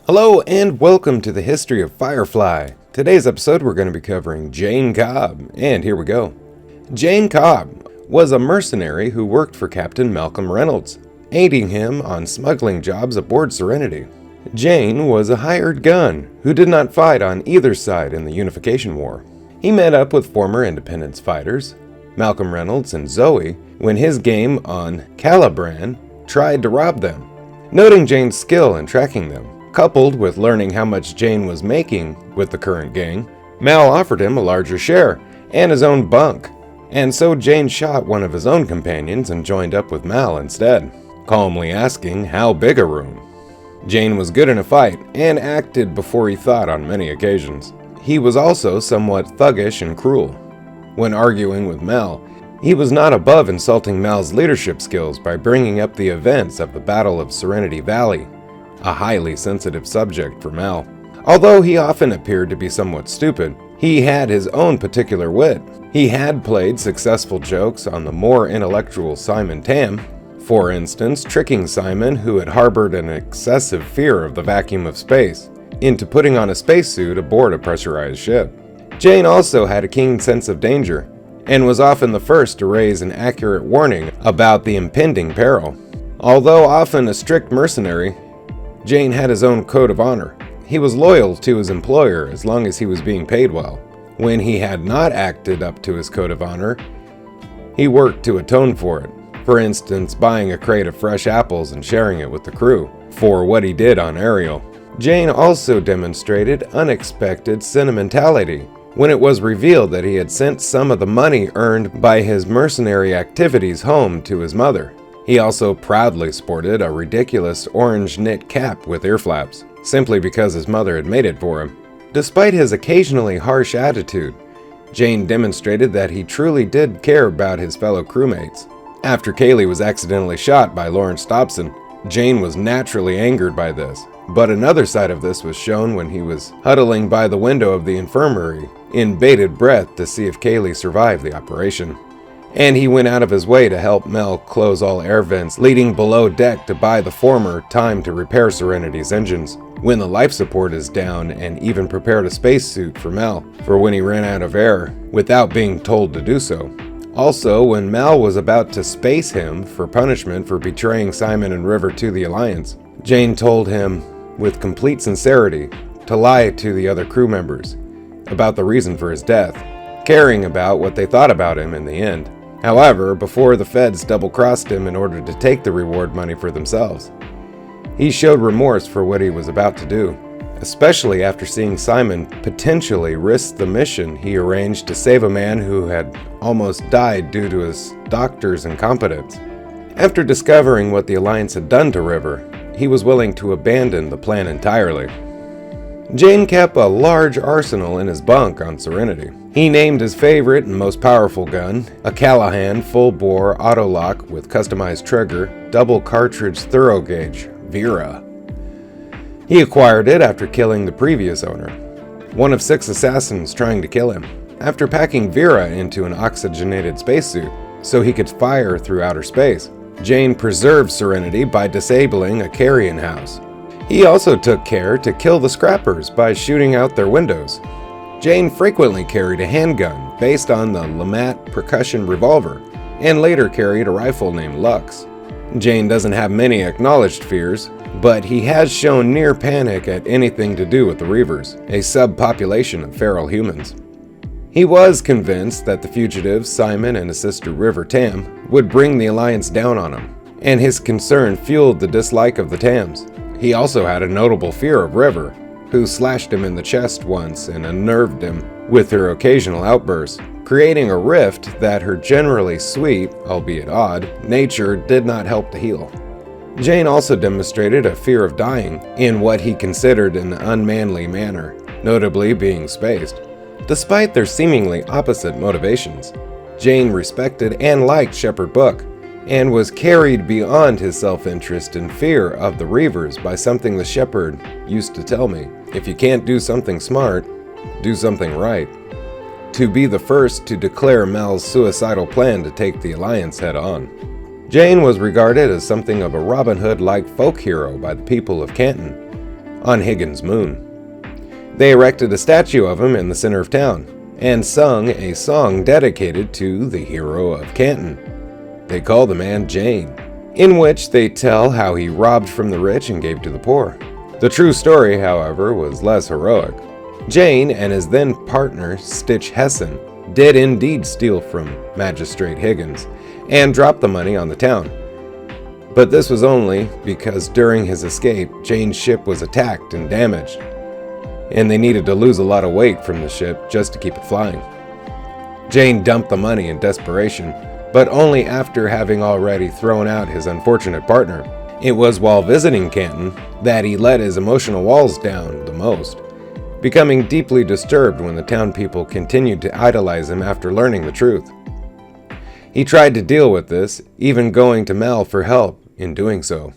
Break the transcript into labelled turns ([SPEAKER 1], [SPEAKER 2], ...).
[SPEAKER 1] Hello and welcome to the history of Firefly. Today's episode we're going to be covering Jayne Cobb, and here we go. Jayne Cobb was a mercenary who worked for Captain Malcolm Reynolds, aiding him on smuggling jobs aboard Serenity. Jayne was a hired gun who did not fight on either side in the Unification War. He met up with former independence fighters, Malcolm Reynolds and Zoe, when his game on Calibran tried to rob them. Noting Jayne's skill in tracking them, coupled with learning how much Jayne was making with the current gang, Mal offered him a larger share and his own bunk, and so Jayne shot one of his own companions and joined up with Mal instead, calmly asking how big a room. Jayne was good in a fight and acted before he thought on many occasions. He was also somewhat thuggish and cruel. When arguing with Mal, he was not above insulting Mal's leadership skills by bringing up the events of the Battle of Serenity Valley, a highly sensitive subject for Mal. Although he often appeared to be somewhat stupid, he had his own particular wit. He had played successful jokes on the more intellectual Simon Tam, for instance, tricking Simon, who had harbored an excessive fear of the vacuum of space, into putting on a spacesuit aboard a pressurized ship. Jayne also had a keen sense of danger, and was often the first to raise an accurate warning about the impending peril. Although often a strict mercenary, Jayne had his own code of honor. He was loyal to his employer as long as he was being paid well. When he had not acted up to his code of honor, he worked to atone for it. For instance, buying a crate of fresh apples and sharing it with the crew, for what he did on Ariel. Jayne also demonstrated unexpected sentimentality when it was revealed that he had sent some of the money earned by his mercenary activities home to his mother. He also proudly sported a ridiculous orange knit cap with ear flaps, simply because his mother had made it for him. Despite his occasionally harsh attitude, Jayne demonstrated that he truly did care about his fellow crewmates. After Kaylee was accidentally shot by Lawrence Dobson, Jayne was naturally angered by this, but another side of this was shown when he was huddling by the window of the infirmary in bated breath to see if Kaylee survived the operation. And he went out of his way to help Mel close all air vents leading below deck to buy the former time to repair Serenity's engines when the life support is down, and even prepared a spacesuit for Mel for when he ran out of air without being told to do so. Also, when Mal was about to space him for punishment for betraying Simon and River to the Alliance, Jayne told him with complete sincerity to lie to the other crew members about the reason for his death, caring about what they thought about him in the end. However, before the feds double-crossed him in order to take the reward money for themselves, he showed remorse for what he was about to do, especially after seeing Simon potentially risk the mission he arranged to save a man who had almost died due to his doctor's incompetence. After discovering what the Alliance had done to River, he was willing to abandon the plan entirely. Jayne kept a large arsenal in his bunk on Serenity. He named his favorite and most powerful gun, a Callahan full-bore autolock with customized trigger, double cartridge thorough gauge, Vera. He acquired it after killing the previous owner, one of 6 assassins trying to kill him, after packing Vera into an oxygenated spacesuit so he could fire through outer space. Jayne preserved Serenity by disabling a carrion house. He also took care to kill the scrappers by shooting out their windows. Jayne frequently carried a handgun based on the Lamat percussion revolver, and later carried a rifle named Lux. Jayne doesn't have many acknowledged fears, but he has shown near panic at anything to do with the Reavers, a subpopulation of feral humans. He was convinced that the fugitives, Simon and his sister River Tam, would bring the Alliance down on him, and his concern fueled the dislike of the Tams. He also had a notable fear of River, who slashed him in the chest once and unnerved him with her occasional outbursts, creating a rift that her generally sweet, albeit odd, nature did not help to heal. Jayne also demonstrated a fear of dying in what he considered an unmanly manner, notably being spaced. Despite their seemingly opposite motivations, Jayne respected and liked Shepherd Book, and was carried beyond his self-interest and fear of the Reavers by something the Shepherd used to tell me: if you can't do something smart, do something right. To be the first to declare Mal's suicidal plan to take the Alliance head-on. Jayne was regarded as something of a Robin Hood-like folk hero by the people of Canton, on Higgins Moon. They erected a statue of him in the center of town and sung a song dedicated to the hero of Canton. They call the man Jayne, in which they tell how he robbed from the rich and gave to the poor. The true story, however, was less heroic. Jayne and his then partner, Stitch Hessen, did indeed steal from Magistrate Higgins and drop the money on the town. But this was only because during his escape, Jayne's ship was attacked and damaged, and they needed to lose a lot of weight from the ship just to keep it flying. Jayne dumped the money in desperation, but only after having already thrown out his unfortunate partner. It was while visiting Canton that he let his emotional walls down the most, becoming deeply disturbed when the town people continued to idolize him after learning the truth. He tried to deal with this, even going to Mel for help in doing so.